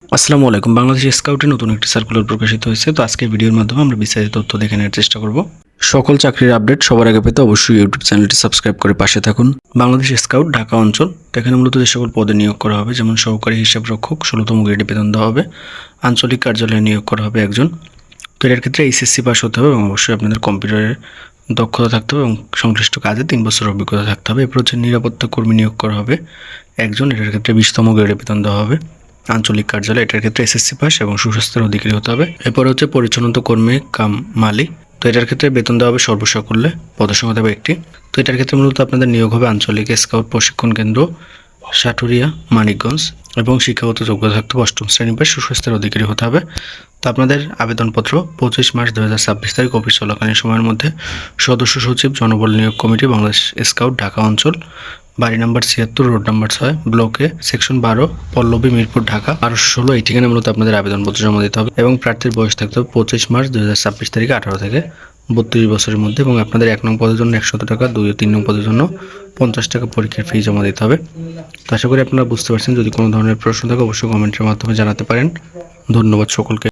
আসসালামু আলাইকুম। বাংলাদেশ স্কাউটে নতুন একটি সার্কুলার প্রকাশিত হয়েছে। তো আজকে ভিডিওর মাধ্যমে আমরা বিস্তারিত তথ্য দেখে নেওয়ার চেষ্টা করব। সকল চাকরির আপডেট সবার আগে পেতে অবশ্যই ইউটিউব চ্যানেলটি সাবস্ক্রাইব করে পাশে থাকুন। বাংলাদেশ স্কাউট ঢাকা অঞ্চল, এখানে মূলত যে সকল পদে নিয়োগ করা হবে, যেমন সহকারী হিসাব রক্ষক ১৬তম গ্রেডে বেতন দেওয়া হবে। আঞ্চলিক কার্যালয়ে নিয়োগ করা হবে একজন। তো এর ক্ষেত্রে এইচএসসি পাস হতে হবে এবং অবশ্যই আপনাদের কম্পিউটারের দক্ষতা থাকতে হবে এবং সংশ্লিষ্ট কাজে ৩ বছর অভিজ্ঞতা থাকতে হবে। এরপর হচ্ছে নিরাপত্তা কর্মী নিয়োগ করা হবে একজন। এটার ক্ষেত্রে ২০তম গ্রেডে বেতন দেওয়া হবে। আঞ্চলিক কার্যালয়, এটার ক্ষেত্রে এসএসসি পাস এবং সুস্বাস্থ্যের অধিকারী হতে হবে। এরপর হচ্ছে পরিচ্ছন্নতা কর্মী কাম মালিক। তো এটার ক্ষেত্রে বেতন দেওয়া হবে সর্বসাকুল্যে, পদসংখ্যা হবে একটি। তো এটার ক্ষেত্রে মূলত আপনাদের নিয়োগ হবে আঞ্চলিক স্কাউট প্রশিক্ষণ কেন্দ্র, সাটুরিয়া, মানিকগঞ্জ, এবং শিক্ষাগত যোগ্যতা থাকতে হবে ৮ম শ্রেণী বা সুস্বাস্থ্যের অধিকারী হতে হবে। তো আপনাদের আবেদনপত্র ২৫ মার্চ ২০২৬ তারিখ অফিস চলাকালীন সময়ের মধ্যে সদস্য সচিব, জনবল নিয়োগ কমিটি, বাংলাদেশ স্কাউট ঢাকা অঞ্চল, বাড়ি নাম্বার ৭৬, রোড নাম্বার ৬, ব্লকে, সেকশন ১২, পল্লবী, মিরপুর, ঢাকা ১২১৬, এই ঠিকানা মূলত আপনাদের আবেদনপত্র জমা দিতে হবে। এবং প্রার্থীর বয়স থাকতে হবে ২৫ মার্চ ২০২৬ তারিখে ১৮ থেকে ৩২ বছরের মধ্যে। এবং আপনাদের ১ নং পদের জন্য ১০০ টাকা, ২ ও ৩ নং পদের জন্য ৫০ টাকা পরীক্ষার ফি জমা দিতে হবে। তো আশা করি আপনারা বুঝতে পারছেন। যদি কোনো ধরনের প্রশ্ন থাকে অবশ্যই কমেন্টের মাধ্যমে জানাতে পারেন। ধন্যবাদ সকলকে।